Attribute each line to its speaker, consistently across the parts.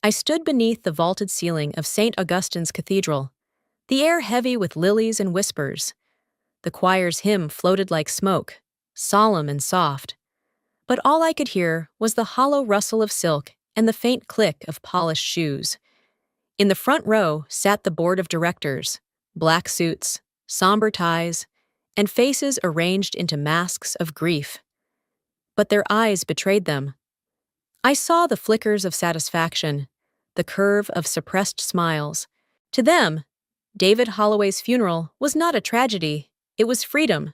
Speaker 1: I stood beneath the vaulted ceiling of St. Augustine's Cathedral, the air heavy with lilies and whispers. The choir's hymn floated like smoke, solemn and soft. But all I could hear was the hollow rustle of silk and the faint click of polished shoes. In the front row sat the board of directors, black suits, somber ties, and faces arranged into masks of grief. But their eyes betrayed them. I saw the flickers of satisfaction, the curve of suppressed smiles. To them, David Holloway's funeral was not a tragedy, it was freedom.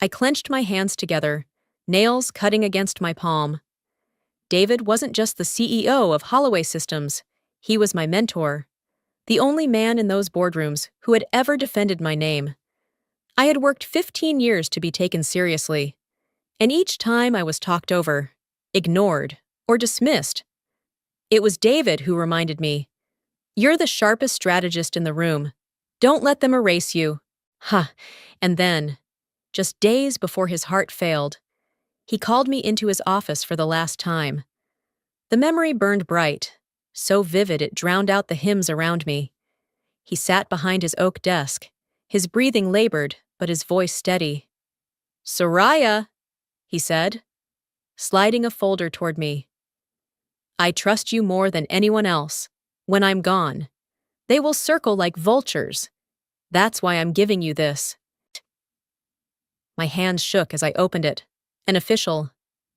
Speaker 1: I clenched my hands together, nails cutting against my palm. David wasn't just the CEO of Holloway Systems, he was my mentor, the only man in those boardrooms who had ever defended my name. I had worked 15 years to be taken seriously, and each time I was talked over, ignored, or dismissed. It was David who reminded me, "You're the sharpest strategist in the room. Don't let them erase you." And then, just days before his heart failed, he called me into his office for the last time. The memory burned bright, so vivid it drowned out the hymns around me. He sat behind his oak desk, his breathing labored, but his voice steady. "Soraya," he said, sliding a folder toward me. "I trust you more than anyone else. When I'm gone, they will circle like vultures. That's why I'm giving you this." My hands shook as I opened it. An official,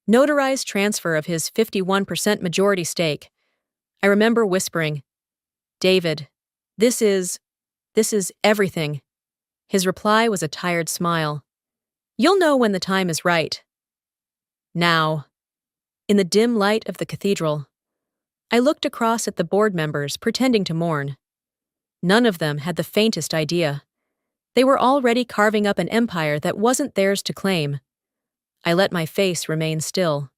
Speaker 1: notarized transfer of his 51% majority stake. I remember whispering, "David, this is everything." His reply was a tired smile. "You'll know when the time is right." Now, in the dim light of the cathedral, I looked across at the board members pretending to mourn. None of them had the faintest idea. They were already carving up an empire that wasn't theirs to claim. I let my face remain still,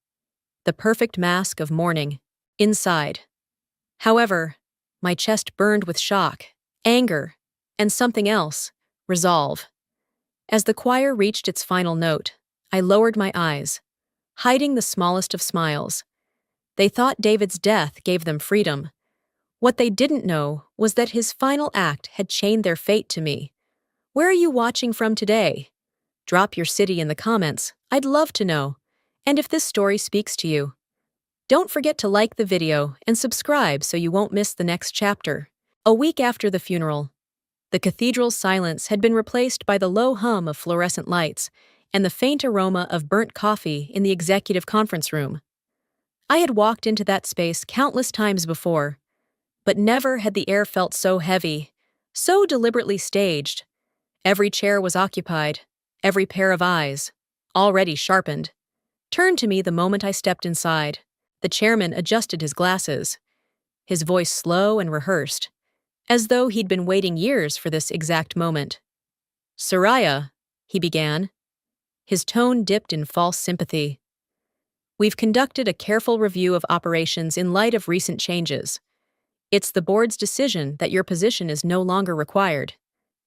Speaker 1: the perfect mask of mourning, inside. However, my chest burned with shock, anger, and something else, resolve. As the choir reached its final note, I lowered my eyes, hiding the smallest of smiles. They thought David's death gave them freedom. What they didn't know was that his final act had chained their fate to me. Where are you watching from today? Drop your city in the comments. I'd love to know. And if this story speaks to you, don't forget to like the video and subscribe so you won't miss the next chapter. A week after the funeral, the cathedral's silence had been replaced by the low hum of fluorescent lights and the faint aroma of burnt coffee in the executive conference room. I had walked into that space countless times before, but never had the air felt so heavy, so deliberately staged. Every chair was occupied, every pair of eyes, already sharpened, turned to me the moment I stepped inside. The chairman adjusted his glasses, his voice slow and rehearsed, as though he'd been waiting years for this exact moment. "Soraya," he began. His tone dipped in false sympathy. "We've conducted a careful review of operations in light of recent changes. It's the board's decision that your position is no longer required.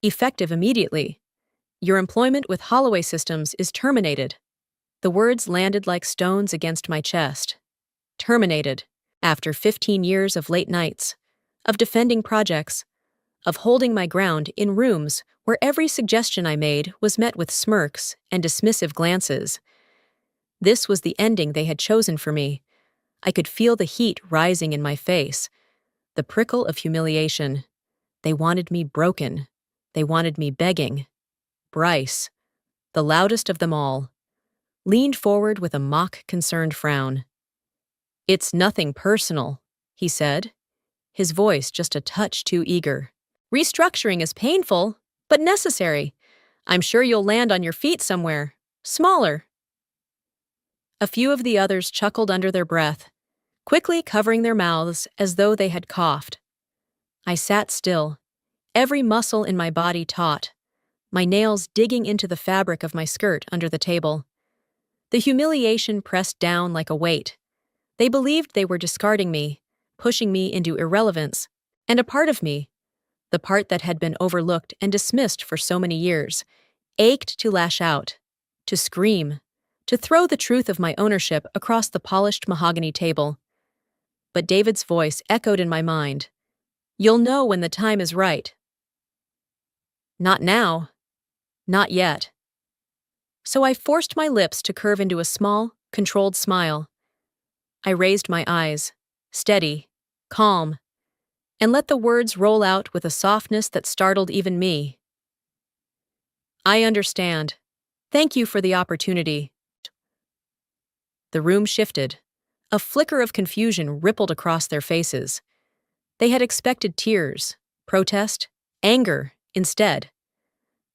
Speaker 1: Effective immediately. Your employment with Holloway Systems is terminated." The words landed like stones against my chest. Terminated, after 15 years of late nights, of defending projects, of holding my ground in rooms where every suggestion I made was met with smirks and dismissive glances. This was the ending they had chosen for me. I could feel the heat rising in my face, the prickle of humiliation. They wanted me broken. They wanted me begging. Bryce, the loudest of them all, leaned forward with a mock-concerned frown. "It's nothing personal," he said, his voice just a touch too eager. "Restructuring is painful, but necessary. I'm sure you'll land on your feet somewhere, smaller." A few of the others chuckled under their breath, quickly covering their mouths as though they had coughed. I sat still, every muscle in my body taut, my nails digging into the fabric of my skirt under the table. The humiliation pressed down like a weight. They believed they were discarding me, pushing me into irrelevance, and a part of me, the part that had been overlooked and dismissed for so many years, ached to lash out, to scream, to throw the truth of my ownership across the polished mahogany table. But David's voice echoed in my mind. You'll know when the time is right. Not now. Not yet. So I forced my lips to curve into a small, controlled smile. I raised my eyes, steady, calm, and let the words roll out with a softness that startled even me. I understand. Thank you for the opportunity. The room shifted. A flicker of confusion rippled across their faces. They had expected tears, protest, anger, instead.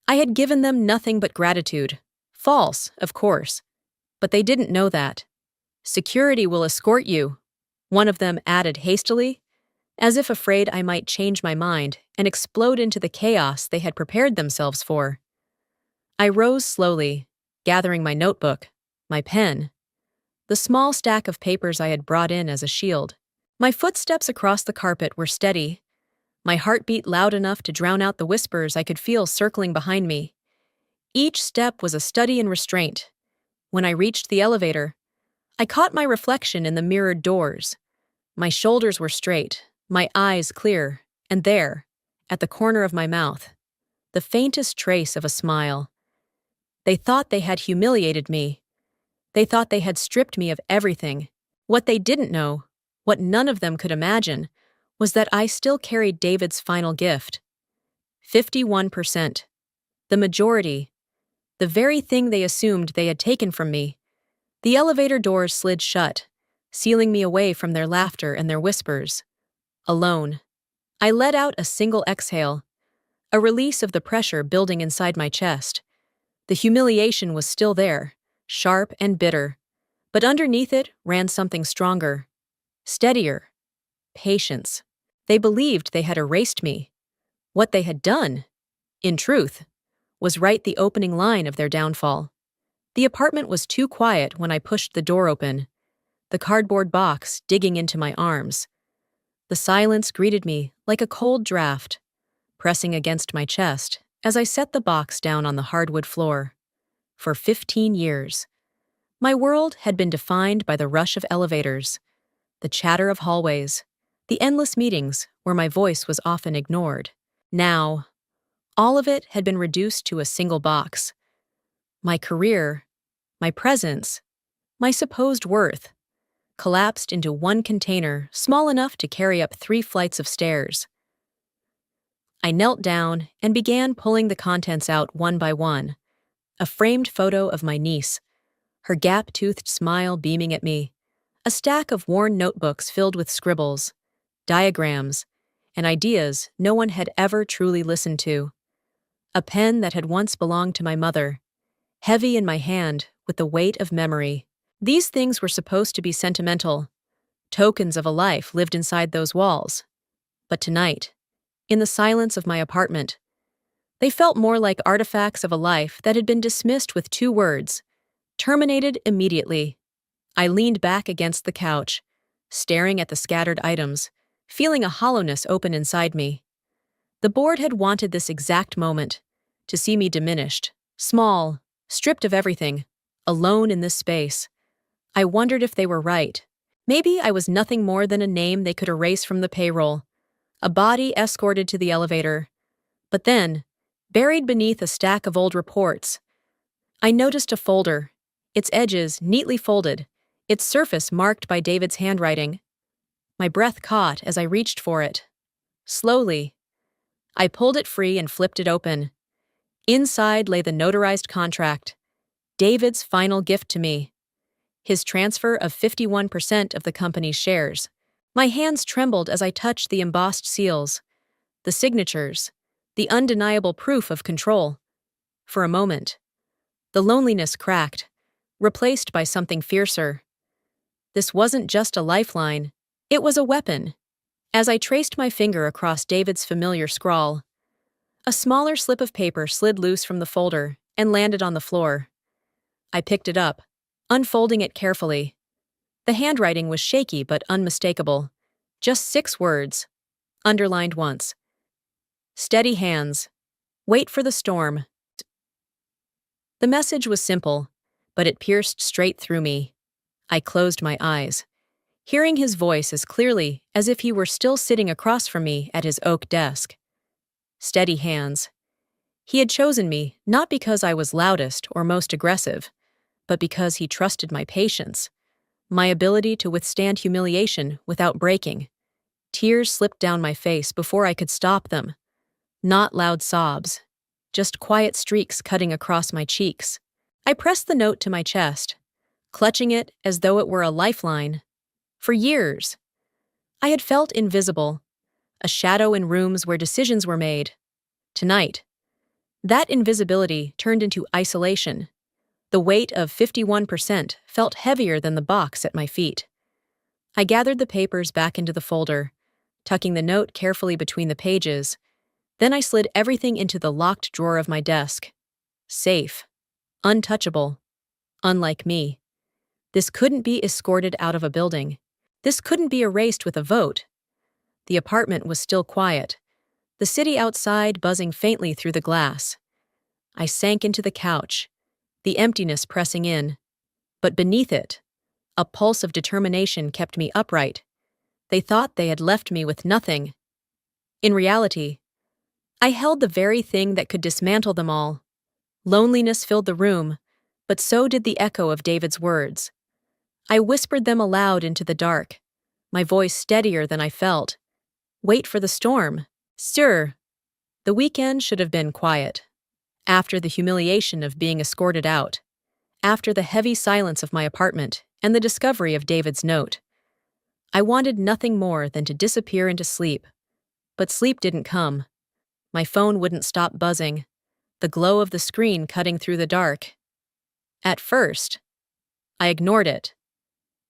Speaker 1: I had given them nothing but gratitude. False, of course. But they didn't know that. Security will escort you, one of them added hastily, as if afraid I might change my mind and explode into the chaos they had prepared themselves for. I rose slowly, gathering my notebook, my pen, the small stack of papers I had brought in as a shield. My footsteps across the carpet were steady, my heart beat loud enough to drown out the whispers I could feel circling behind me. Each step was a study in restraint. When I reached the elevator, I caught my reflection in the mirrored doors. My shoulders were straight, my eyes clear, and there, at the corner of my mouth, the faintest trace of a smile. They thought they had humiliated me. They thought they had stripped me of everything. What they didn't know, what none of them could imagine, was that I still carried David's final gift. 51%. The majority. The very thing they assumed they had taken from me. The elevator doors slid shut, sealing me away from their laughter and their whispers. Alone. I let out a single exhale, a release of the pressure building inside my chest. The humiliation was still there, sharp and bitter, but underneath it ran something stronger, steadier, patience. They believed they had erased me. What they had done, in truth, was write the opening line of their downfall. The apartment was too quiet when I pushed the door open, the cardboard box digging into my arms. The silence greeted me like a cold draft, pressing against my chest as I set the box down on the hardwood floor. For 15 years, my world had been defined by the rush of elevators, the chatter of hallways, the endless meetings where my voice was often ignored. Now, all of it had been reduced to a single box. My career, my presence, my supposed worth, collapsed into one container small enough to carry up 3 flights of stairs. I knelt down and began pulling the contents out one by one. A framed photo of my niece, her gap-toothed smile beaming at me, a stack of worn notebooks filled with scribbles, diagrams, and ideas no one had ever truly listened to, a pen that had once belonged to my mother, heavy in my hand with the weight of memory. These things were supposed to be sentimental, tokens of a life lived inside those walls. But tonight, in the silence of my apartment, they felt more like artifacts of a life that had been dismissed with 2 words, terminated immediately. I leaned back against the couch, staring at the scattered items, feeling a hollowness open inside me. The board had wanted this exact moment, to see me diminished, small, stripped of everything, alone in this space. I wondered if they were right. Maybe I was nothing more than a name they could erase from the payroll, a body escorted to the elevator. But then, buried beneath a stack of old reports, I noticed a folder, its edges neatly folded, its surface marked by David's handwriting. My breath caught as I reached for it. Slowly, I pulled it free and flipped it open. Inside lay the notarized contract, David's final gift to me, his transfer of 51% of the company's shares. My hands trembled as I touched the embossed seals, the signatures, the undeniable proof of control. For a moment, the loneliness cracked, replaced by something fiercer. This wasn't just a lifeline, it was a weapon. As I traced my finger across David's familiar scrawl, a smaller slip of paper slid loose from the folder and landed on the floor. I picked it up, unfolding it carefully. The handwriting was shaky but unmistakable. Just 6 words, underlined once. Steady hands. Wait for the storm. The message was simple, but it pierced straight through me. I closed my eyes. hearing his voice as clearly as if he were still sitting across from me at his oak desk. Steady hands. He had chosen me not because I was loudest or most aggressive, but because he trusted my patience, my ability to withstand humiliation without breaking. Tears slipped down my face before I could stop them. Not loud sobs, just quiet streaks cutting across my cheeks. I pressed the note to my chest, clutching it as though it were a lifeline. For years, I had felt invisible, a shadow in rooms where decisions were made. Tonight, that invisibility turned into isolation. The weight of 51% felt heavier than the box at my feet. I gathered the papers back into the folder, tucking the note carefully between the pages. Then I slid everything into the locked drawer of my desk. Safe. Untouchable. Unlike me. This couldn't be escorted out of a building. This couldn't be erased with a vote. The apartment was still quiet, the city outside buzzing faintly through the glass. I sank into the couch, the emptiness pressing in. But beneath it, a pulse of determination kept me upright. They thought they had left me with nothing. In reality, I held the very thing that could dismantle them all. Loneliness filled the room, but so did the echo of David's words. I whispered them aloud into the dark, my voice steadier than I felt. Wait for the storm. Stir. The weekend should have been quiet. After the humiliation of being escorted out, after the heavy silence of my apartment and the discovery of David's note, I wanted nothing more than to disappear into sleep. But sleep didn't come. My phone wouldn't stop buzzing, the glow of the screen cutting through the dark. At first, I ignored it.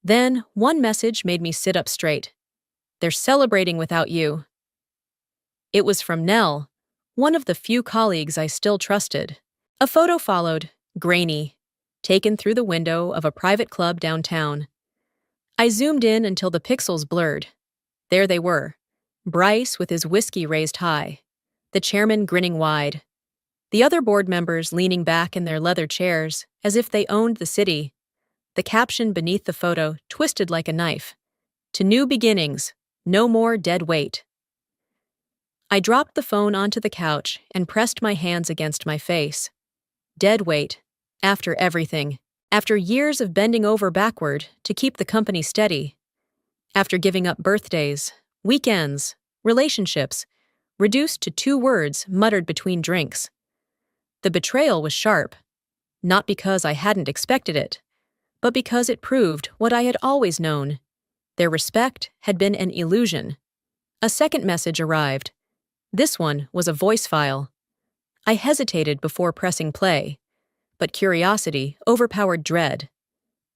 Speaker 1: Then, one message made me sit up straight. They're celebrating without you. It was from Nell, one of the few colleagues I still trusted. A photo followed, grainy, taken through the window of a private club downtown. I zoomed in until the pixels blurred. There they were, Bryce with his whiskey raised high, the chairman grinning wide, the other board members leaning back in their leather chairs as if they owned the city. The caption beneath the photo twisted like a knife. To new beginnings, no more dead weight. I dropped the phone onto the couch and pressed my hands against my face. Dead weight, after everything, after years of bending over backward to keep the company steady, after giving up birthdays, weekends, relationships, reduced to 2 words muttered between drinks. The betrayal was sharp, not because I hadn't expected it, but because it proved what I had always known. Their respect had been an illusion. A second message arrived. This one was a voice file. I hesitated before pressing play, but curiosity overpowered dread.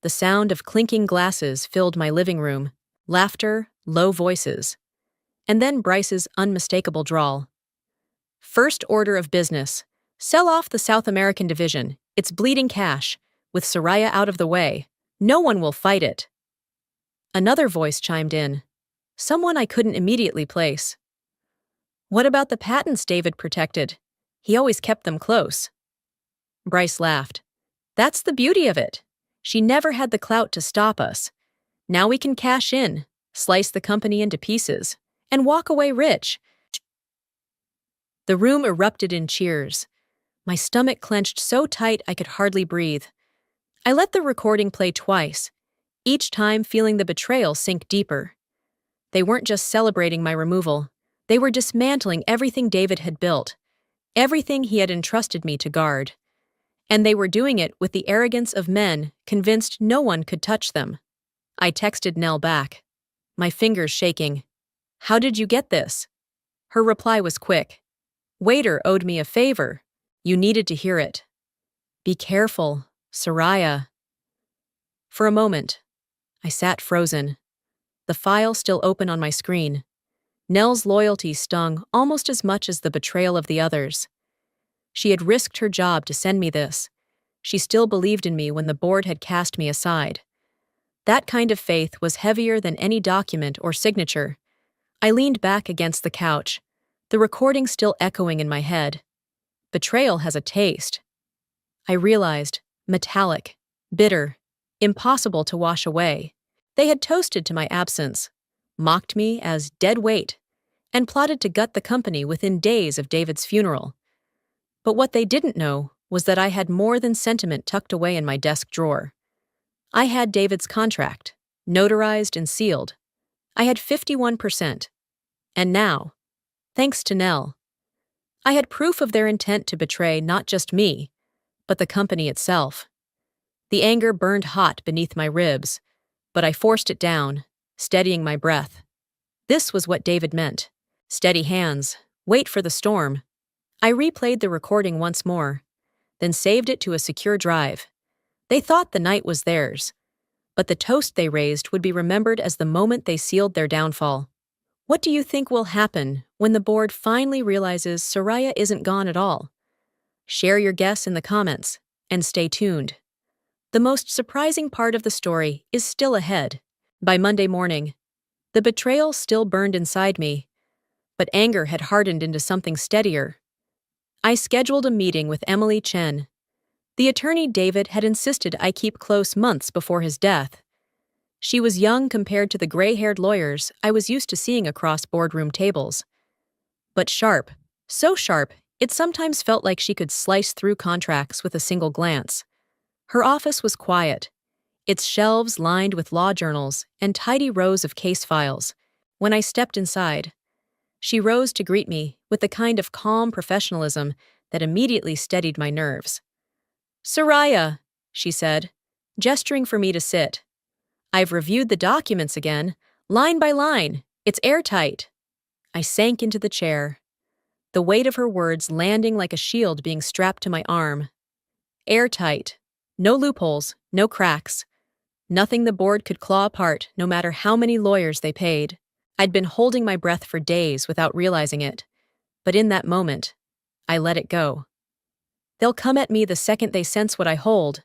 Speaker 1: The sound of clinking glasses filled my living room, laughter, low voices, and then Bryce's unmistakable drawl. First order of business. Sell off the South American division. It's bleeding cash. With Soraya out of the way, no one will fight it. Another voice chimed in, someone I couldn't immediately place. What about the patents David protected? He always kept them close. Bryce laughed. That's the beauty of it. She never had the clout to stop us. Now we can cash in, slice the company into pieces, and walk away rich. The room erupted in cheers. My stomach clenched so tight I could hardly breathe. I let the recording play twice, each time feeling the betrayal sink deeper. They weren't just celebrating my removal. They were dismantling everything David had built, everything he had entrusted me to guard. And they were doing it with the arrogance of men convinced no one could touch them. I texted Nell back, my fingers shaking. How did you get this? Her reply was quick. Waiter owed me a favor. You needed to hear it. Be careful, Soraya. For a moment, I sat frozen, the file still open on my screen. Nell's loyalty stung almost as much as the betrayal of the others. She had risked her job to send me this. She still believed in me when the board had cast me aside. That kind of faith was heavier than any document or signature. I leaned back against the couch, the recording still echoing in my head. Betrayal has a taste. I realized, metallic, bitter, impossible to wash away. They had toasted to my absence, mocked me as dead weight, and plotted to gut the company within days of David's funeral. But what they didn't know was that I had more than sentiment tucked away in my desk drawer. I had David's contract, notarized and sealed. I had 51%. And now, thanks to Nell, I had proof of their intent to betray not just me, but the company itself. The anger burned hot beneath my ribs, but I forced it down, steadying my breath. This was what David meant. Steady hands, wait for the storm. I replayed the recording once more, then saved it to a secure drive. They thought the night was theirs, but the toast they raised would be remembered as the moment they sealed their downfall. What do you think will happen when the board finally realizes Soraya isn't gone at all? Share your guess in the comments, and stay tuned. The most surprising part of the story is still ahead. By Monday morning, the betrayal still burned inside me, but anger had hardened into something steadier. I scheduled a meeting with Emily Chen, the attorney David had insisted I keep close months before his death. She was young compared to the gray-haired lawyers I was used to seeing across boardroom tables. But sharp, so sharp, it sometimes felt like she could slice through contracts with a single glance. Her office was quiet, its shelves lined with law journals and tidy rows of case files. When I stepped inside, she rose to greet me with the kind of calm professionalism that immediately steadied my nerves. "Soraya," she said, gesturing for me to sit. "I've reviewed the documents again, line by line. It's airtight." I sank into the chair, the weight of her words landing like a shield being strapped to my arm. Airtight. No loopholes, no cracks. Nothing the board could claw apart, no matter how many lawyers they paid. I'd been holding my breath for days without realizing it, but in that moment, I let it go. "They'll come at me the second they sense what I hold,"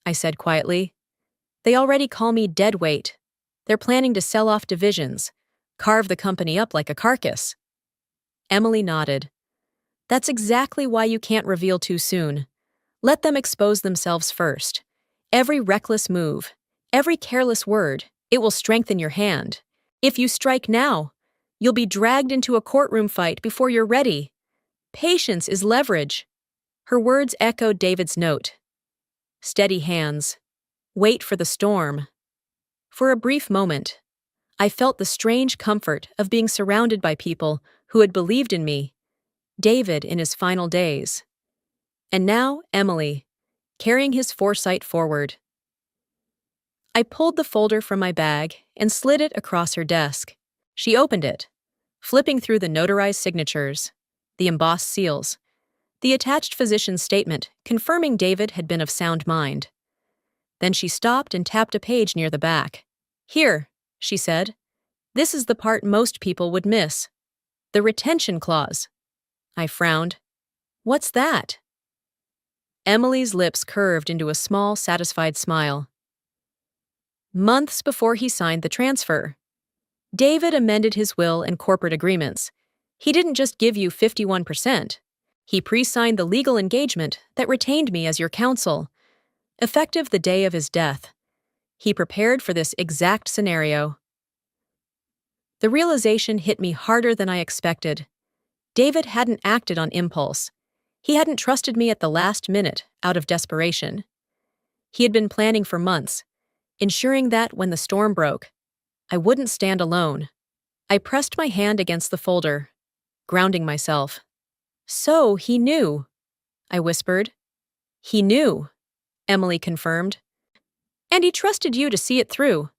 Speaker 1: I said quietly. "They already call me dead weight. They're planning to sell off divisions, carve the company up like a carcass." Emily nodded. "That's exactly why you can't reveal too soon. Let them expose themselves first. Every reckless move, every careless word, it will strengthen your hand. If you strike now, you'll be dragged into a courtroom fight before you're ready. Patience is leverage." Her words echoed David's note. Steady hands. Wait for the storm. For a brief moment, I felt the strange comfort of being surrounded by people who had believed in me, David in his final days. And now Emily, carrying his foresight forward. I pulled the folder from my bag and slid it across her desk. She opened it, flipping through the notarized signatures, the embossed seals, the attached physician's statement confirming David had been of sound mind. Then she stopped and tapped a page near the back. "Here," she said. "This is the part most people would miss. The retention clause." I frowned. "What's that?" Emily's lips curved into a small, satisfied smile. Months before he signed the transfer, David amended his will and corporate agreements. He didn't just give you 51%. He pre-signed the legal engagement that retained me as your counsel, effective the day of his death. He prepared for this exact scenario. The realization hit me harder than I expected. David hadn't acted on impulse. He hadn't trusted me at the last minute, out of desperation. He had been planning for months, ensuring that when the storm broke, I wouldn't stand alone. I pressed my hand against the folder, grounding myself. "So he knew," I whispered. "He knew," Emily confirmed. "And he trusted you to see it through."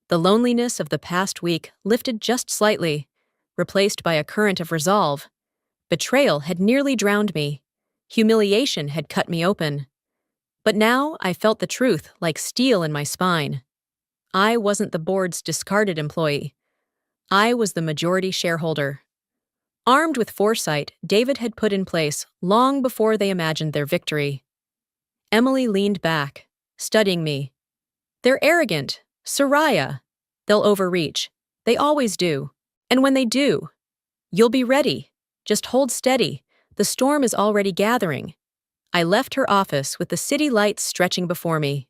Speaker 1: The loneliness of the past week lifted just slightly, replaced by a current of resolve. Betrayal had nearly drowned me. Humiliation had cut me open. But now I felt the truth like steel in my spine. I wasn't the board's discarded employee. I was the majority shareholder. Armed with foresight David had put in place long before they imagined their victory. Emily leaned back, studying me. "They're arrogant. Soraya. They'll overreach. They always do. And when they do, you'll be ready. Just hold steady. The storm is already gathering." I left her office with the city lights stretching before me,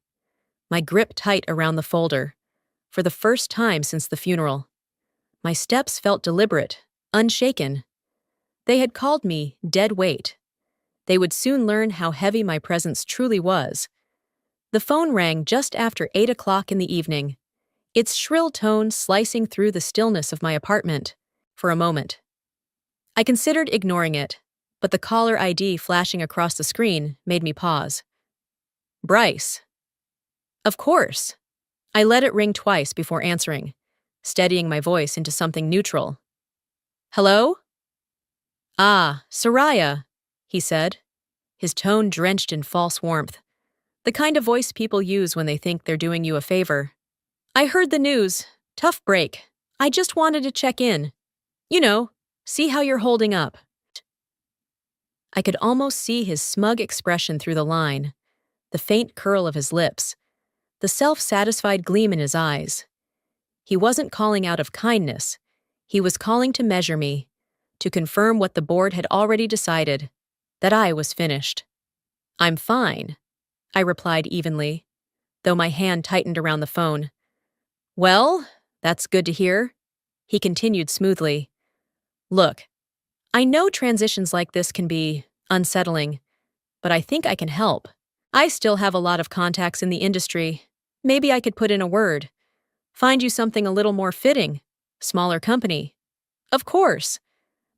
Speaker 1: my grip tight around the folder, for the first time since the funeral. My steps felt deliberate, unshaken. They had called me dead weight. They would soon learn how heavy my presence truly was. The phone rang just after 8 o'clock in the evening, its shrill tone slicing through the stillness of my apartment. For a moment, I considered ignoring it, but the caller ID flashing across the screen made me pause. Bryce. Of course. I let it ring twice before answering, steadying my voice into something neutral. Hello? Ah, Soraya, he said, his tone drenched in false warmth, the kind of voice people use when they think they're doing you a favor. I heard the news. Tough break. I just wanted to check in. You know, see how you're holding up. I could almost see his smug expression through the line, the faint curl of his lips, the self-satisfied gleam in his eyes. He wasn't calling out of kindness. He was calling to measure me, to confirm what the board had already decided, that I was finished. I'm fine, I replied evenly, though my hand tightened around the phone. Well, that's good to hear, he continued smoothly. Look, I know transitions like this can be unsettling, but I think I can help. I still have a lot of contacts in the industry. Maybe I could put in a word. Find you something a little more fitting. Smaller company. Of course,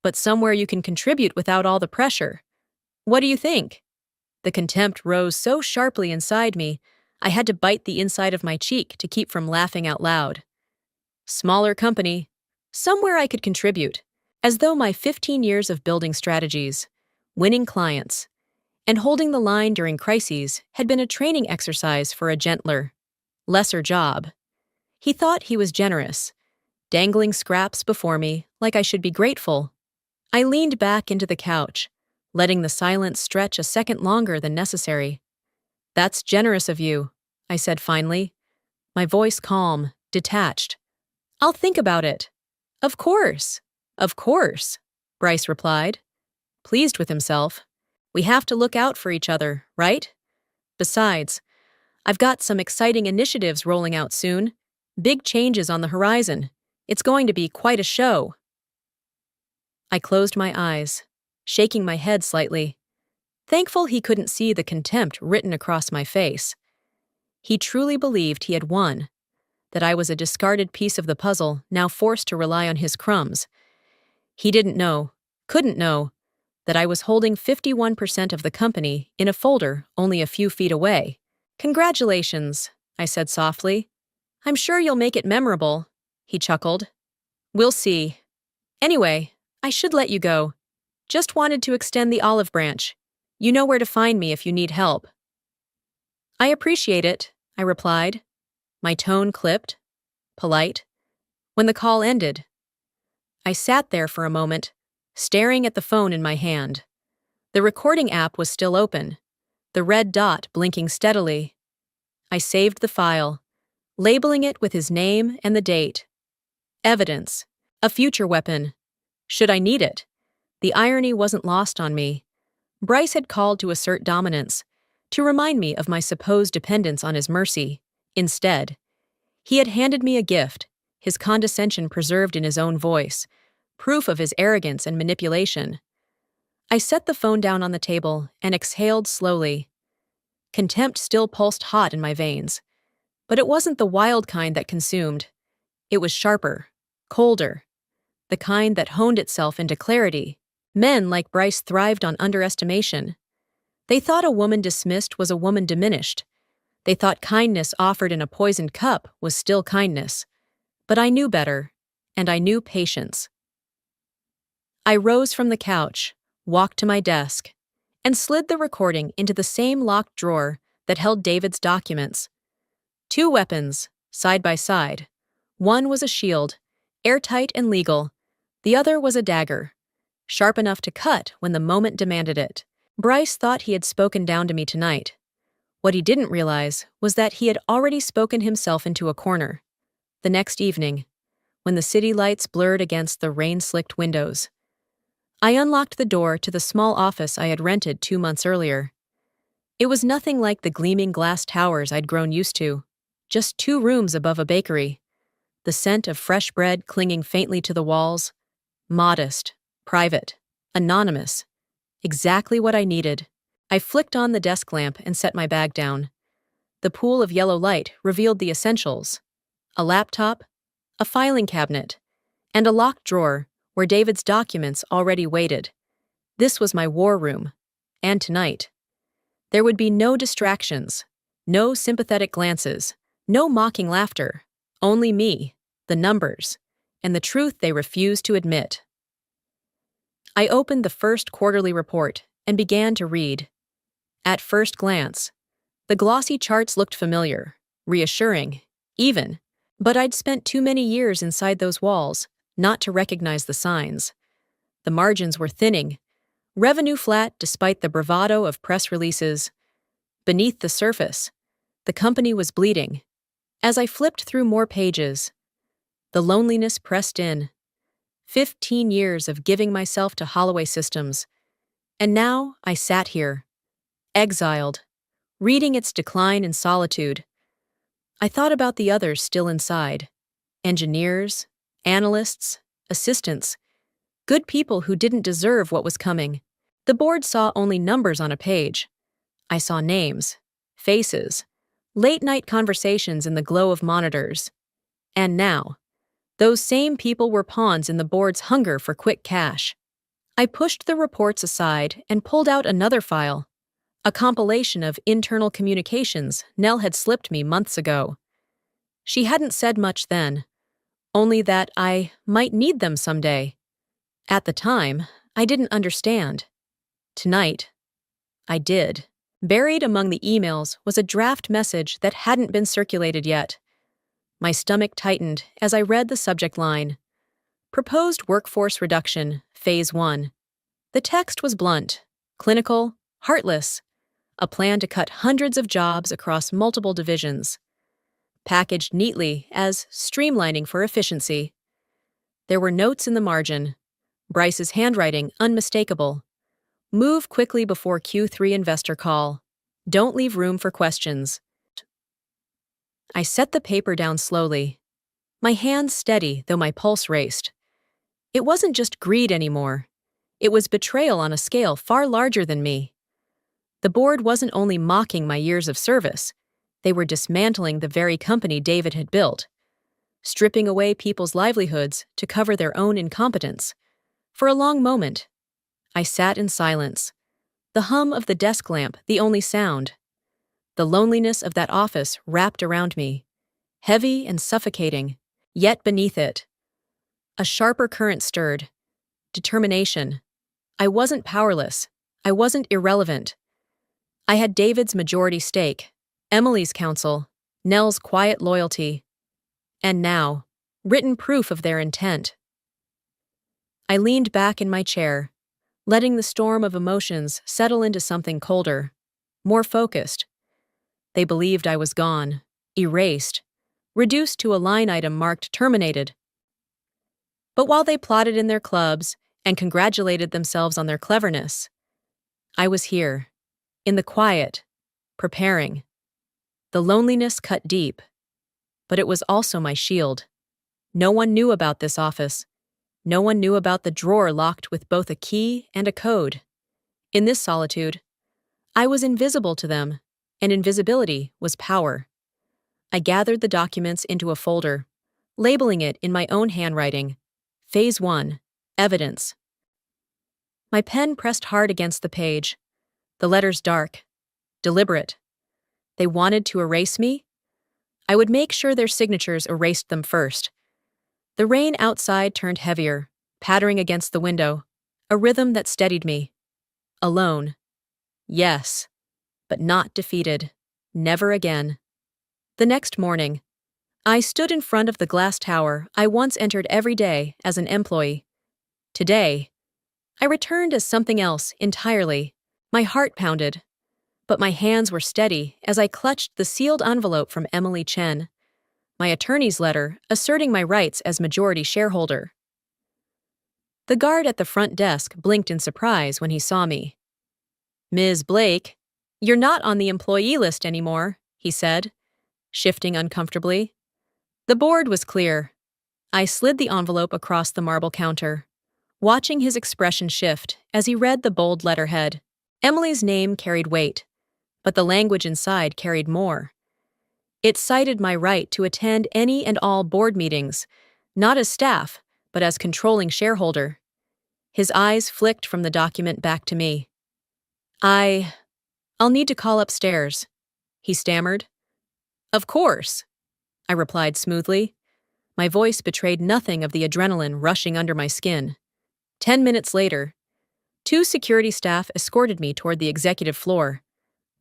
Speaker 1: but somewhere you can contribute without all the pressure. What do you think? The contempt rose so sharply inside me, I had to bite the inside of my cheek to keep from laughing out loud. Smaller company. Somewhere I could contribute, as though my 15 years of building strategies, winning clients, and holding the line during crises had been a training exercise for a gentler, lesser job. He thought he was generous, dangling scraps before me like I should be grateful. I leaned back into the couch, letting the silence stretch a second longer than necessary. That's generous of you, I said finally, my voice calm, detached. I'll think about it. Of course, Bryce replied, pleased with himself. We have to look out for each other, right? Besides, I've got some exciting initiatives rolling out soon. Big changes on the horizon. It's going to be quite a show. I closed my eyes, shaking my head slightly, thankful he couldn't see the contempt written across my face. He truly believed he had won, that I was a discarded piece of the puzzle now forced to rely on his crumbs. He couldn't know, that I was holding 51% of the company in a folder only a few feet away. Congratulations, I said softly. I'm sure you'll make it memorable, he chuckled. We'll see. Anyway, I should let you go. Just wanted to extend the olive branch. You know where to find me if you need help. I appreciate it, I replied, my tone clipped, polite. When the call ended, I sat there for a moment, staring at the phone in my hand. The recording app was still open, the red dot blinking steadily. I saved the file, labeling it with his name and the date. Evidence, a future weapon. Should I need it? The irony wasn't lost on me. Bryce had called to assert dominance, to remind me of my supposed dependence on his mercy. Instead, he had handed me a gift, his condescension preserved in his own voice, proof of his arrogance and manipulation. I set the phone down on the table and exhaled slowly. Contempt still pulsed hot in my veins, but it wasn't the wild kind that consumed. It was sharper, colder, the kind that honed itself into clarity. Men like Bryce thrived on underestimation. They thought a woman dismissed was a woman diminished. They thought kindness offered in a poisoned cup was still kindness. But I knew better, and I knew patience. I rose from the couch, walked to my desk, and slid the recording into the same locked drawer that held David's documents. 2 weapons, side by side. One was a shield, airtight and legal. The other was a dagger, sharp enough to cut when the moment demanded it. Bryce thought he had spoken down to me tonight. What he didn't realize was that he had already spoken himself into a corner. The next evening, when the city lights blurred against the rain-slicked windows, I unlocked the door to the small office I had rented 2 months earlier. It was nothing like the gleaming glass towers I'd grown used to, just 2 rooms above a bakery, the scent of fresh bread clinging faintly to the walls. Modest, private, anonymous. Exactly what I needed. I flicked on the desk lamp and set my bag down. The pool of yellow light revealed the essentials: a laptop, a filing cabinet, and a locked drawer where David's documents already waited. This was my war room. And tonight, there would be no distractions, no sympathetic glances, no mocking laughter, only me, the numbers, and the truth they refused to admit. I opened the first quarterly report and began to read. At first glance, the glossy charts looked familiar, reassuring, even, but I'd spent too many years inside those walls not to recognize the signs. The margins were thinning, revenue flat despite the bravado of press releases. Beneath the surface, the company was bleeding. As I flipped through more pages, the loneliness pressed in. 15 years of giving myself to Holloway Systems, and now I sat here, exiled, reading its decline in solitude. I thought about the others still inside: engineers, analysts, assistants, good people who didn't deserve what was coming. The board saw only numbers on a page. I saw names, faces, late-night conversations in the glow of monitors. And now, those same people were pawns in the board's hunger for quick cash. I pushed the reports aside and pulled out another file, a compilation of internal communications Nell had slipped me months ago. She hadn't said much then, only that I might need them someday. At the time, I didn't understand. Tonight, I did. Buried among the emails was a draft message that hadn't been circulated yet. My stomach tightened as I read the subject line: Proposed Workforce Reduction, Phase 1. The text was blunt, clinical, heartless, a plan to cut hundreds of jobs across multiple divisions, packaged neatly as streamlining for efficiency. There were notes in the margin, Bryce's handwriting unmistakable. Move quickly before Q3 investor call. Don't leave room for questions. I set the paper down slowly, my hands steady though my pulse raced. It wasn't just greed anymore. It was betrayal on a scale far larger than me. The board wasn't only mocking my years of service, they were dismantling the very company David had built, stripping away people's livelihoods to cover their own incompetence. For a long moment, I sat in silence, the hum of the desk lamp the only sound. The loneliness of that office wrapped around me, heavy and suffocating, yet beneath it, a sharper current stirred. Determination. I wasn't powerless. I wasn't irrelevant. I had David's majority stake, Emily's counsel, Nell's quiet loyalty, and now, written proof of their intent. I leaned back in my chair, letting the storm of emotions settle into something colder, more focused. They believed I was gone, erased, reduced to a line item marked terminated. But while they plotted in their clubs and congratulated themselves on their cleverness, I was here, in the quiet, preparing. The loneliness cut deep, but it was also my shield. No one knew about this office. No one knew about the drawer locked with both a key and a code. In this solitude, I was invisible to them, and invisibility was power. I gathered the documents into a folder, labeling it in my own handwriting: Phase 1, Evidence. My pen pressed hard against the page, the letters dark, deliberate. They wanted to erase me? I would make sure their signatures erased them first. The rain outside turned heavier, pattering against the window, a rhythm that steadied me. Alone. Yes, but not defeated. Never again. The next morning, I stood in front of the glass tower I once entered every day as an employee. Today, I returned as something else entirely. My heart pounded, but my hands were steady as I clutched the sealed envelope from Emily Chen, my attorney's letter asserting my rights as majority shareholder. The guard at the front desk blinked in surprise when he saw me. "Ms. Blake, you're not on the employee list anymore," he said, shifting uncomfortably. The board was clear. I slid the envelope across the marble counter, watching his expression shift as he read the bold letterhead. Emily's name carried weight, but the language inside carried more. It cited my right to attend any and all board meetings, not as staff, but as controlling shareholder. His eyes flicked from the document back to me. I'll need to call upstairs, he stammered. Of course, I replied smoothly. My voice betrayed nothing of the adrenaline rushing under my skin. 10 minutes later, 2 security staff escorted me toward the executive floor.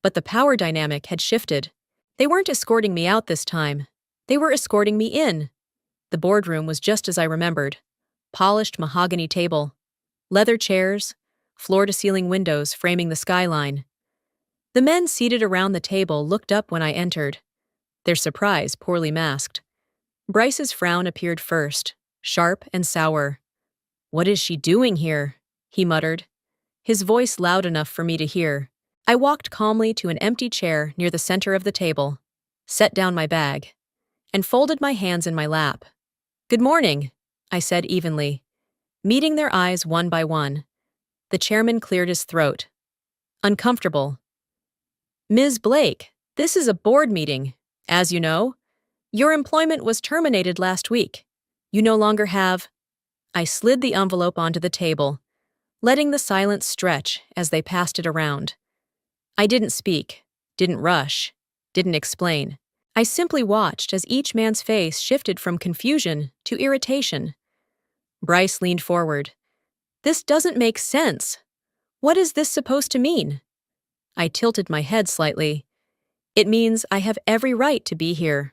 Speaker 1: But the power dynamic had shifted. They weren't escorting me out this time. They were escorting me in. The boardroom was just as I remembered. Polished mahogany table, leather chairs, floor-to-ceiling windows framing the skyline. The men seated around the table looked up when I entered, their surprise poorly masked. Bryce's frown appeared first, sharp and sour. "What is she doing here?" he muttered, his voice loud enough for me to hear. I walked calmly to an empty chair near the center of the table, set down my bag, and folded my hands in my lap. "Good morning," I said evenly, meeting their eyes one by one. The chairman cleared his throat. Uncomfortable. "Ms. Blake, this is a board meeting. As you know, your employment was terminated last week. You no longer have—" I slid the envelope onto the table, letting the silence stretch as they passed it around. I didn't speak, didn't rush, didn't explain. I simply watched as each man's face shifted from confusion to irritation. Bryce leaned forward. "This doesn't make sense. What is this supposed to mean?" I tilted my head slightly. "It means I have every right to be here."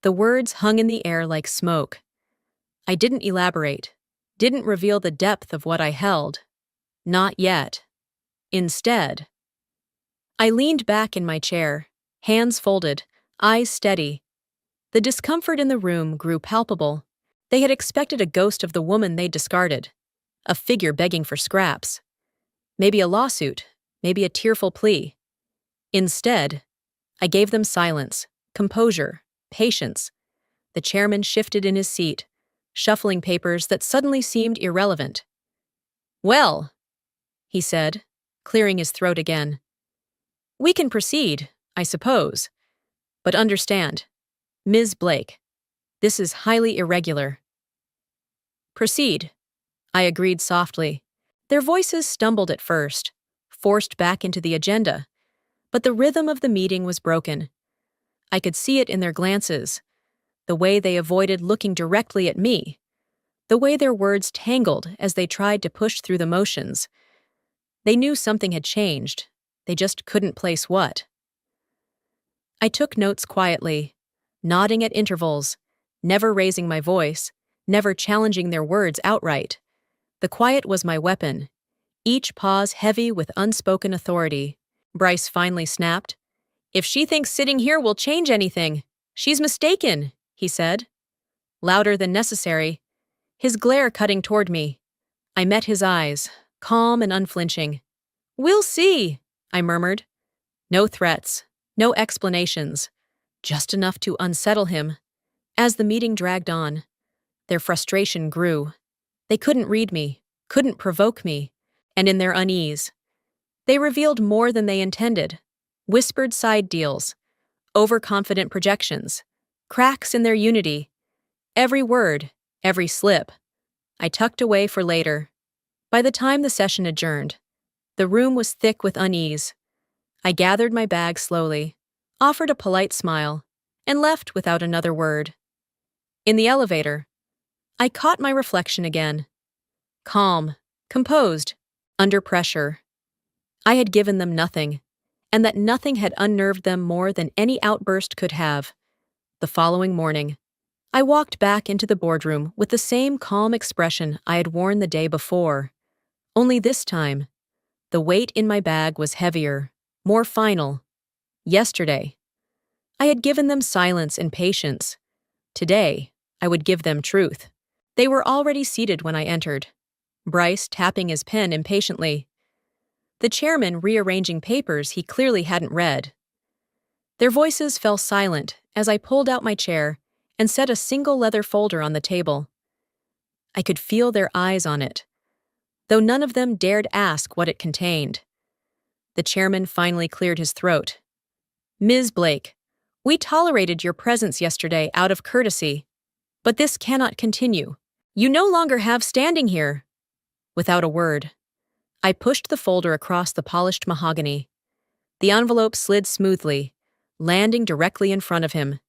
Speaker 1: The words hung in the air like smoke. I didn't elaborate, didn't reveal the depth of what I held. Not yet. Instead, I leaned back in my chair, hands folded, eyes steady. The discomfort in the room grew palpable. They had expected a ghost of the woman they'd discarded, a figure begging for scraps. Maybe a lawsuit, maybe a tearful plea. Instead, I gave them silence, composure, patience. The chairman shifted in his seat, shuffling papers that suddenly seemed irrelevant. "Well," he said, clearing his throat again. "We can proceed, I suppose. But understand, Ms. Blake, this is highly irregular." "Proceed," I agreed softly. Their voices stumbled at first, forced back into the agenda, but the rhythm of the meeting was broken. I could see it in their glances, the way they avoided looking directly at me, the way their words tangled as they tried to push through the motions. They knew something had changed, they just couldn't place what. I took notes quietly, nodding at intervals, never raising my voice, never challenging their words outright. The quiet was my weapon, each pause heavy with unspoken authority. Bryce finally snapped. "If she thinks sitting here will change anything, she's mistaken," he said. Louder than necessary, his glare cutting toward me. I met his eyes, calm and unflinching. "We'll see," I murmured. No threats, no explanations, just enough to unsettle him. As the meeting dragged on, their frustration grew. They couldn't read me, couldn't provoke me, and in their unease, they revealed more than they intended. Whispered side deals, overconfident projections, cracks in their unity. Every word, every slip, I tucked away for later. By the time the session adjourned, the room was thick with unease. I gathered my bag slowly, offered a polite smile, and left without another word. In the elevator, I caught my reflection again. Calm, composed, under pressure. I had given them nothing, and that nothing had unnerved them more than any outburst could have. The following morning, I walked back into the boardroom with the same calm expression I had worn the day before. Only this time, the weight in my bag was heavier, more final. Yesterday, I had given them silence and patience. Today, I would give them truth. They were already seated when I entered, Bryce tapping his pen impatiently, the chairman rearranging papers he clearly hadn't read. Their voices fell silent as I pulled out my chair and set a single leather folder on the table. I could feel their eyes on it, though none of them dared ask what it contained. The chairman finally cleared his throat. "Ms. Blake, we tolerated your presence yesterday out of courtesy, but this cannot continue. You no longer have standing here." Without a word, I pushed the folder across the polished mahogany. The envelope slid smoothly, landing directly in front of him.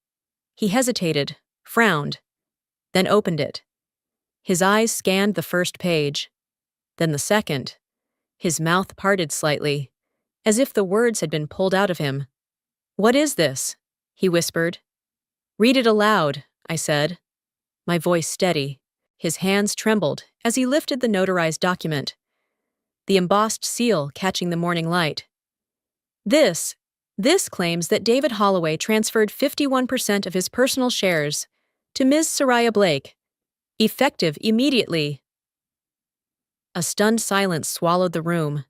Speaker 1: He hesitated, frowned, then opened it. His eyes scanned the first page, then the second. His mouth parted slightly, as if the words had been pulled out of him. "What is this?" he whispered. "Read it aloud," I said, my voice steady. His hands trembled as he lifted the notarized document, the embossed seal catching the morning light. This claims that David Holloway transferred 51% of his personal shares to Ms. Soraya Blake, effective immediately. A stunned silence swallowed the room.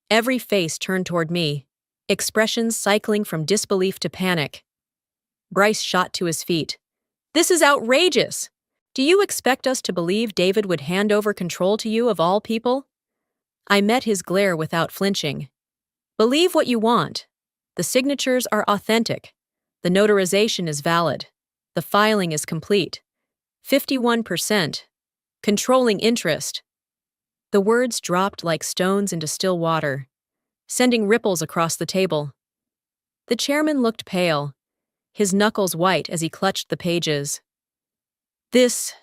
Speaker 1: Every face turned toward me, expressions cycling from disbelief to panic. Bryce shot to his feet. "This is outrageous! Do you expect us to believe David would hand over control to you of all people?" I met his glare without flinching. "Believe what you want. The signatures are authentic. The notarization is valid. The filing is complete. 51%. Controlling interest." The words dropped like stones into still water, sending ripples across the table. The chairman looked pale, his knuckles white as he clutched the pages. This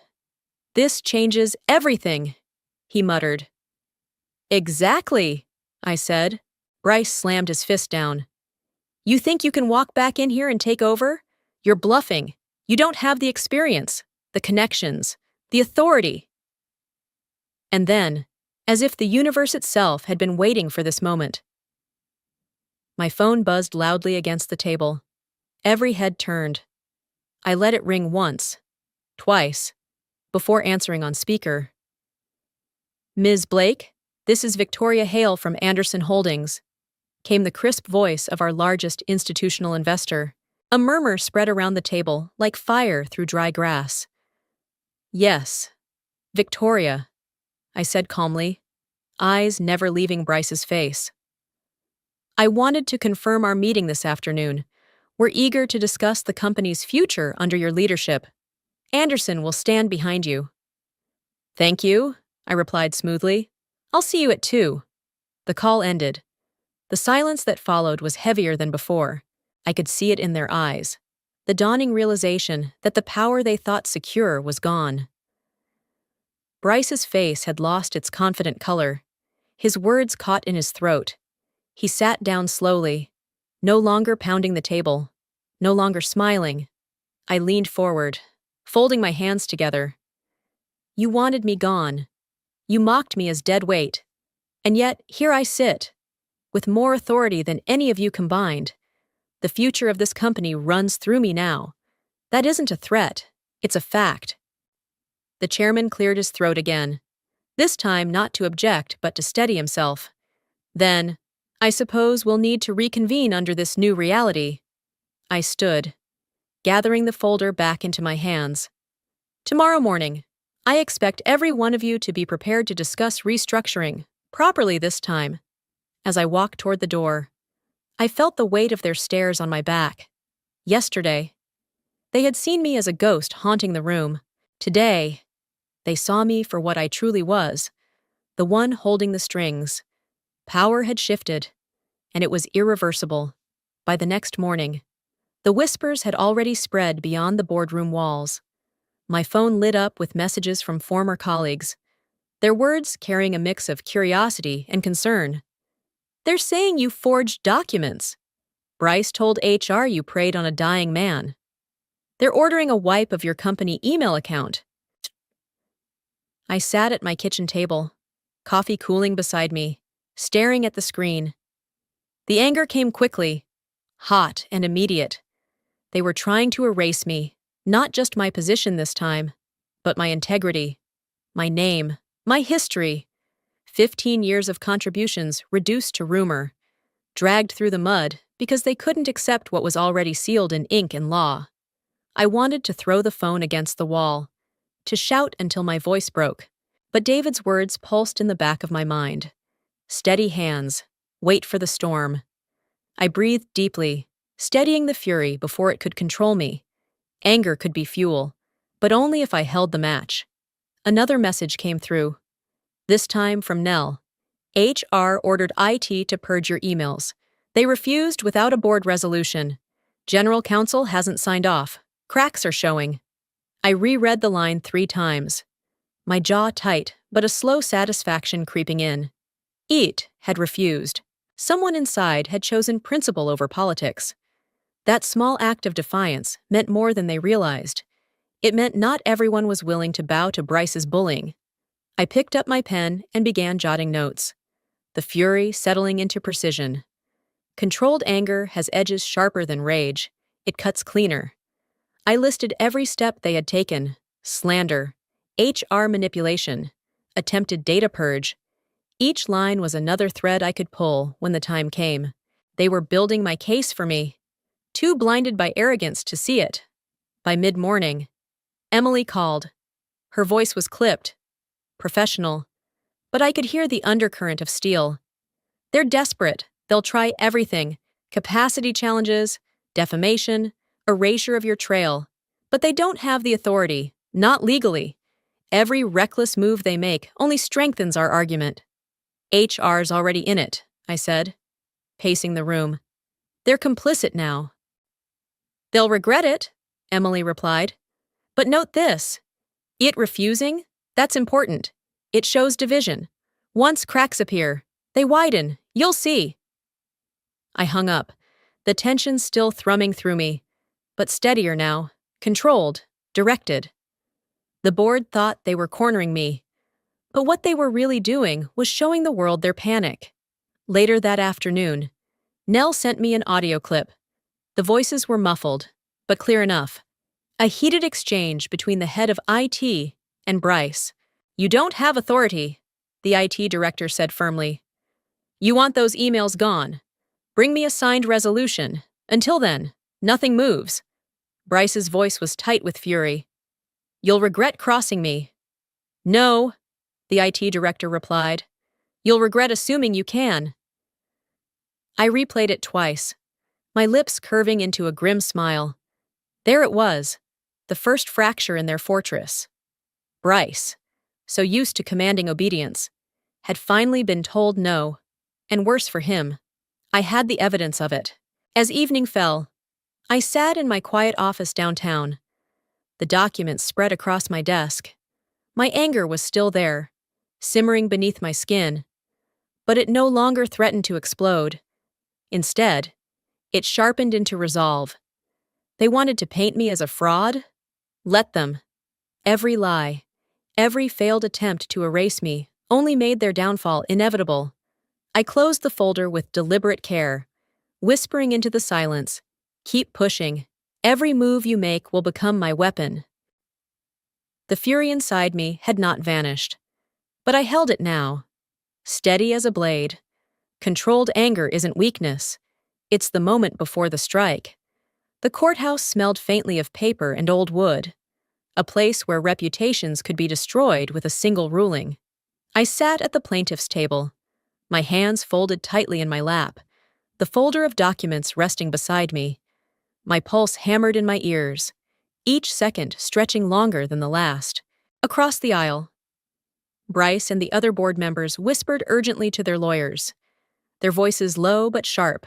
Speaker 1: changes everything," he muttered. "Exactly," I said. Bryce slammed his fist down. "You think you can walk back in here and take over? You're bluffing. You don't have the experience, the connections, the authority." And then, as if the universe itself had been waiting for this moment, my phone buzzed loudly against the table. Every head turned. I let it ring once, twice, before answering on speaker. "Ms. Blake, this is Victoria Hale from Anderson Holdings," came the crisp voice of our largest institutional investor. A murmur spread around the table like fire through dry grass. "Yes, Victoria," I said calmly, eyes never leaving Bryce's face. "I wanted to confirm our meeting this afternoon. We're eager to discuss the company's future under your leadership. Anderson will stand behind you." "Thank you," I replied smoothly. "I'll see you at 2. The call ended. The silence that followed was heavier than before. I could see it in their eyes. The dawning realization that the power they thought secure was gone. Bryce's face had lost its confident color. His words caught in his throat. He sat down slowly, no longer pounding the table, no longer smiling. I leaned forward, folding my hands together. "You wanted me gone. You mocked me as dead weight. And yet, here I sit, with more authority than any of you combined. The future of this company runs through me now. That isn't a threat, it's a fact." The chairman cleared his throat again, this time not to object but to steady himself. "Then, I suppose we'll need to reconvene under this new reality." I stood, gathering the folder back into my hands. "Tomorrow morning, I expect every one of you to be prepared to discuss restructuring, properly this time." As I walked toward the door, I felt the weight of their stares on my back. Yesterday, they had seen me as a ghost haunting the room. Today, they saw me for what I truly was, the one holding the strings. Power had shifted, and it was irreversible. By the next morning, the whispers had already spread beyond the boardroom walls. My phone lit up with messages from former colleagues, their words carrying a mix of curiosity and concern. "They're saying you forged documents. Bryce told HR you preyed on a dying man. They're ordering a wipe of your company email account." I sat at my kitchen table, coffee cooling beside me, staring at the screen. The anger came quickly, hot and immediate. They were trying to erase me, not just my position this time, but my integrity, my name, my history. 15 years of contributions reduced to rumor, dragged through the mud because they couldn't accept what was already sealed in ink and law. I wanted to throw the phone against the wall, to shout until my voice broke. But David's words pulsed in the back of my mind. Steady hands. Wait for the storm. I breathed deeply, steadying the fury before it could control me. Anger could be fuel, but only if I held the match. Another message came through. This time from Nell. HR ordered IT to purge your emails. They refused without a board resolution. General counsel hasn't signed off. Cracks are showing. I reread the line 3 times. My jaw tight, but a slow satisfaction creeping in. It had refused. Someone inside had chosen principle over politics. That small act of defiance meant more than they realized. It meant not everyone was willing to bow to Bryce's bullying. I picked up my pen and began jotting notes. The fury settling into precision. Controlled anger has edges sharper than rage. It cuts cleaner. I listed every step they had taken. Slander, HR manipulation, attempted data purge. Each line was another thread I could pull when the time came. They were building my case for me. Too blinded by arrogance to see it. By mid-morning, Emily called. Her voice was clipped, professional, but I could hear the undercurrent of steel. They're desperate. They'll try everything. Capacity challenges, defamation, erasure of your trail. But they don't have the authority, not legally. Every reckless move they make only strengthens our argument. HR's already in it, I said, pacing the room. They're complicit now. They'll regret it, Emily replied. But note this. It refusing? That's important. It shows division. Once cracks appear, they widen. You'll see. I hung up, the tension still thrumming through me, but steadier now, controlled, directed. The board thought they were cornering me, but what they were really doing was showing the world their panic. Later that afternoon, Nell sent me an audio clip. The voices were muffled, but clear enough. A heated exchange between the head of IT and Bryce. You don't have authority, the IT director said firmly. You want those emails gone. Bring me a signed resolution. Until then, nothing moves. Bryce's voice was tight with fury. You'll regret crossing me. No, the IT director replied. You'll regret assuming you can. I replayed it twice, my lips curving into a grim smile. There it was, the first fracture in their fortress. Bryce, so used to commanding obedience, had finally been told no, and worse for him. I had the evidence of it. As evening fell, I sat in my quiet office downtown. The documents spread across my desk. My anger was still there, simmering beneath my skin, but it no longer threatened to explode. Instead, it sharpened into resolve. They wanted to paint me as a fraud? Let them. Every lie, every failed attempt to erase me only made their downfall inevitable. I closed the folder with deliberate care, whispering into the silence, keep pushing. Every move you make will become my weapon. The fury inside me had not vanished, but I held it now, steady as a blade. Controlled anger isn't weakness. It's the moment before the strike. The courthouse smelled faintly of paper and old wood, a place where reputations could be destroyed with a single ruling. I sat at the plaintiff's table, my hands folded tightly in my lap, the folder of documents resting beside me. My pulse hammered in my ears, each second stretching longer than the last. Across the aisle, Bryce and the other board members whispered urgently to their lawyers, their voices low but sharp.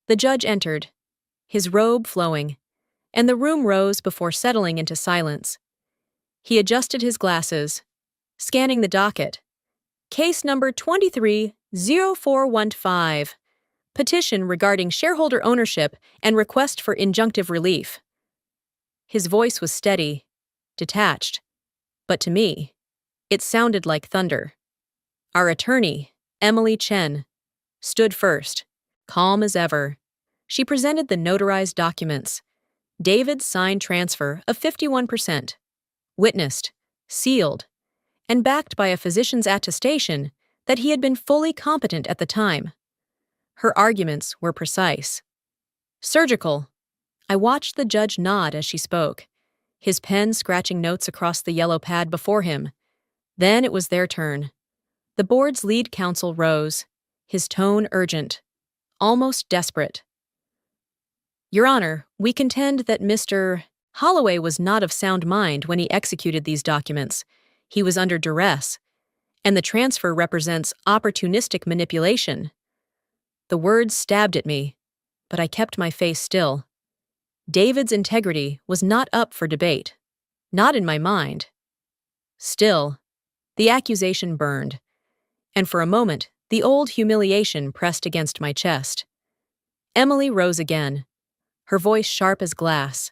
Speaker 1: The judge entered, his robe flowing, and the room rose before settling into silence. He adjusted his glasses, scanning the docket. Case number 23-0415. Petition regarding shareholder ownership and request for injunctive relief. His voice was steady, detached, but to me, it sounded like thunder. Our attorney, Emily Chen, stood first, calm as ever. She presented the notarized documents. David's signed transfer of 51%, witnessed, sealed, and backed by a physician's attestation that he had been fully competent at the time. Her arguments were precise. Surgical. I watched the judge nod as she spoke, his pen scratching notes across the yellow pad before him. Then it was their turn. The board's lead counsel rose, his tone urgent, almost desperate. Your Honor, we contend that Mr. Holloway was not of sound mind when he executed these documents. He was under duress, and the transfer represents opportunistic manipulation. The words stabbed at me, but I kept my face still. David's integrity was not up for debate. Not in my mind. Still, the accusation burned, and for a moment, the old humiliation pressed against my chest. Emily rose again, her voice sharp as glass.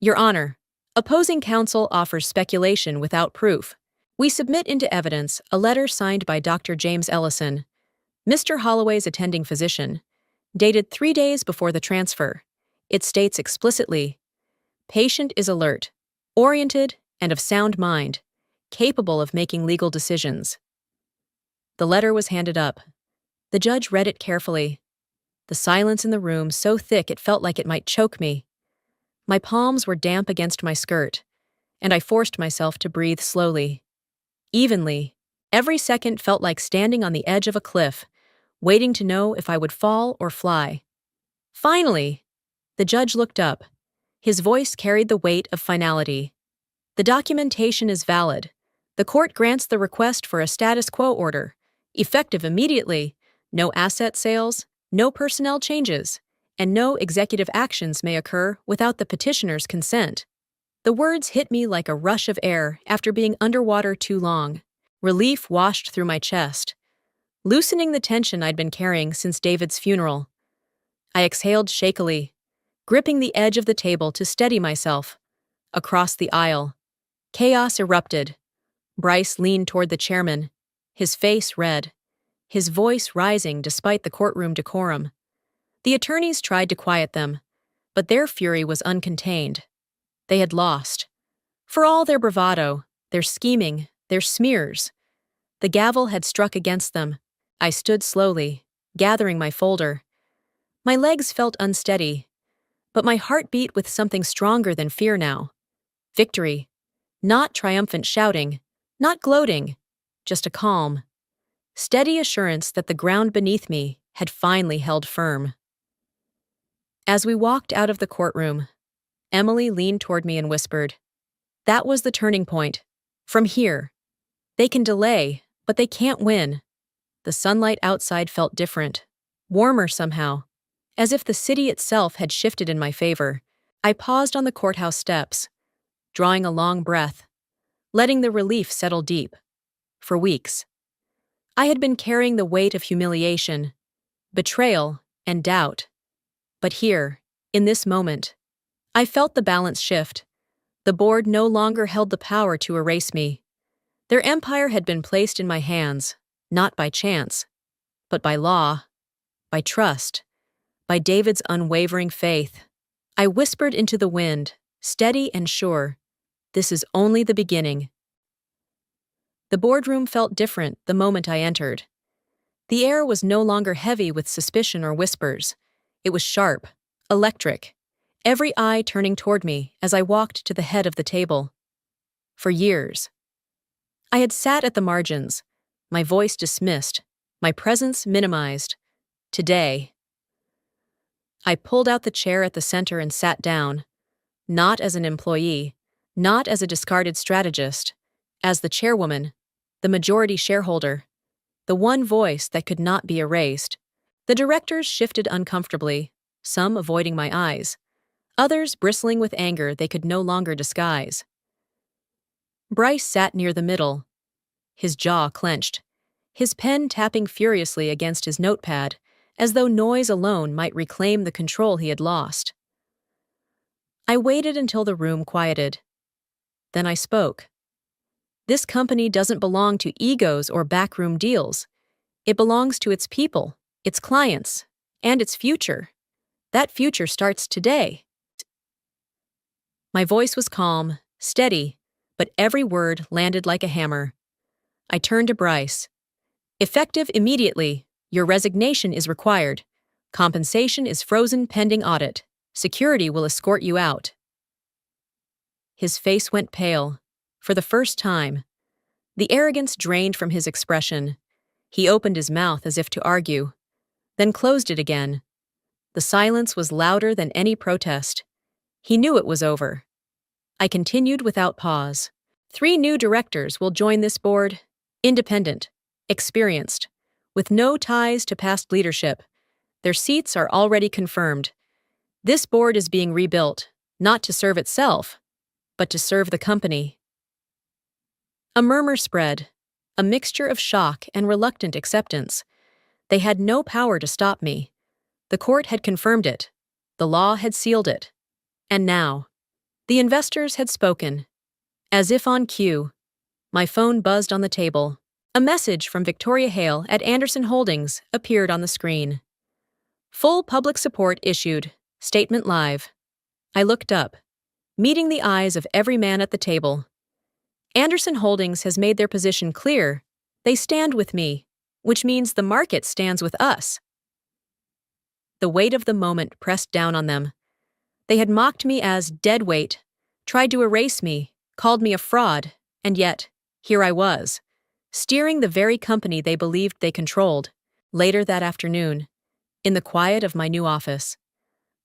Speaker 1: Your Honor, opposing counsel offers speculation without proof. We submit into evidence a letter signed by Dr. James Ellison, Mr. Holloway's attending physician, dated 3 days before the transfer. It states explicitly, patient is alert, oriented, and of sound mind, capable of making legal decisions. The letter was handed up. The judge read it carefully. The silence in the room so thick it felt like it might choke me. My palms were damp against my skirt, and I forced myself to breathe slowly. Evenly, every second felt like standing on the edge of a cliff, waiting to know if I would fall or fly. Finally, the judge looked up. His voice carried the weight of finality. The documentation is valid. The court grants the request for a status quo order, effective immediately, no asset sales, no personnel changes, and no executive actions may occur without the petitioner's consent. The words hit me like a rush of air after being underwater too long. Relief washed through my chest, loosening the tension I'd been carrying since David's funeral. I exhaled shakily, gripping the edge of the table to steady myself. Across the aisle, chaos erupted. Bryce leaned toward the chairman, his face red, his voice rising despite the courtroom decorum. The attorneys tried to quiet them, but their fury was uncontained. They had lost. For all their bravado, their scheming, their smears, the gavel had struck against them. I stood slowly, gathering my folder. My legs felt unsteady, but my heart beat with something stronger than fear now. Victory. Not triumphant shouting, not gloating, just a calm, steady assurance that the ground beneath me had finally held firm. As we walked out of the courtroom, Emily leaned toward me and whispered, "That was the turning point. From here. They can delay, but they can't win." The sunlight outside felt different, warmer somehow, as if the city itself had shifted in my favor. I paused on the courthouse steps, drawing a long breath, letting the relief settle deep. For weeks, I had been carrying the weight of humiliation, betrayal, and doubt. But here, in this moment, I felt the balance shift. The board no longer held the power to erase me. Their empire had been placed in my hands, not by chance, but by law, by trust, by David's unwavering faith. I whispered into the wind, steady and sure, "This is only the beginning." The boardroom felt different the moment I entered. The air was no longer heavy with suspicion or whispers. It was sharp, electric, every eye turning toward me as I walked to the head of the table. For years, I had sat at the margins, my voice dismissed, my presence minimized. Today, I pulled out the chair at the center and sat down, not as an employee, not as a discarded strategist, as the chairwoman, the majority shareholder, the one voice that could not be erased. The directors shifted uncomfortably, some avoiding my eyes, others bristling with anger they could no longer disguise. Bryce sat near the middle, his jaw clenched, his pen tapping furiously against his notepad, as though noise alone might reclaim the control he had lost. I waited until the room quieted. Then I spoke. This company doesn't belong to egos or backroom deals. It belongs to its people, its clients, and its future. That future starts today. My voice was calm, steady, but every word landed like a hammer. I turned to Bryce. "Effective immediately. Your resignation is required. Compensation is frozen pending audit. Security will escort you out." His face went pale. For the first time. The arrogance drained from his expression. He opened his mouth as if to argue, then closed it again. The silence was louder than any protest. He knew it was over. I continued without pause. 3 new directors will join this board. Independent, experienced, with no ties to past leadership. Their seats are already confirmed. This board is being rebuilt, not to serve itself, but to serve the company. A murmur spread, a mixture of shock and reluctant acceptance. They had no power to stop me. The court had confirmed it. The law had sealed it. And now, the investors had spoken. As if on cue, my phone buzzed on the table. A message from Victoria Hale at Anderson Holdings appeared on the screen. Full public support issued. Statement live. I looked up, meeting the eyes of every man at the table. Anderson Holdings has made their position clear. They stand with me, which means the market stands with us. The weight of the moment pressed down on them. They had mocked me as dead weight, tried to erase me, called me a fraud, and yet, here I was, steering the very company they believed they controlled. Later that afternoon, in the quiet of my new office,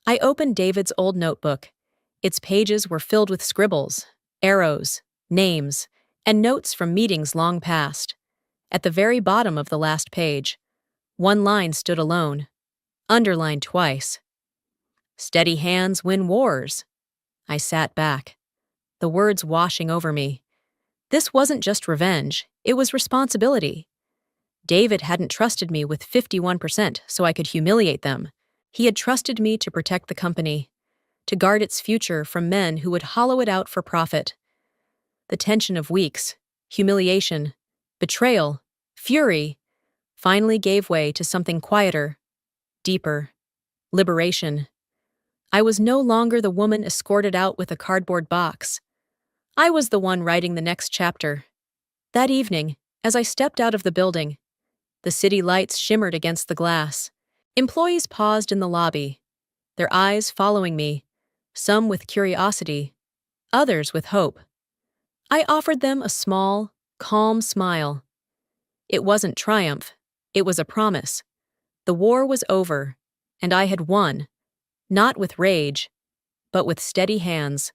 Speaker 1: I opened David's old notebook. Its pages were filled with scribbles, arrows, names, and notes from meetings long past. At the very bottom of the last page, one line stood alone, underlined twice. Steady hands win wars. I sat back, the words washing over me. This wasn't just revenge, it was responsibility. David hadn't trusted me with 51% so I could humiliate them. He had trusted me to protect the company, to guard its future from men who would hollow it out for profit. The tension of weeks, humiliation, betrayal, fury, finally gave way to something quieter, deeper, liberation. I was no longer the woman escorted out with a cardboard box. I was the one writing the next chapter. That evening, as I stepped out of the building, the city lights shimmered against the glass. Employees paused in the lobby, their eyes following me, some with curiosity, others with hope. I offered them a small, calm smile. It wasn't triumph, it was a promise. The war was over, and I had won, not with rage, but with steady hands.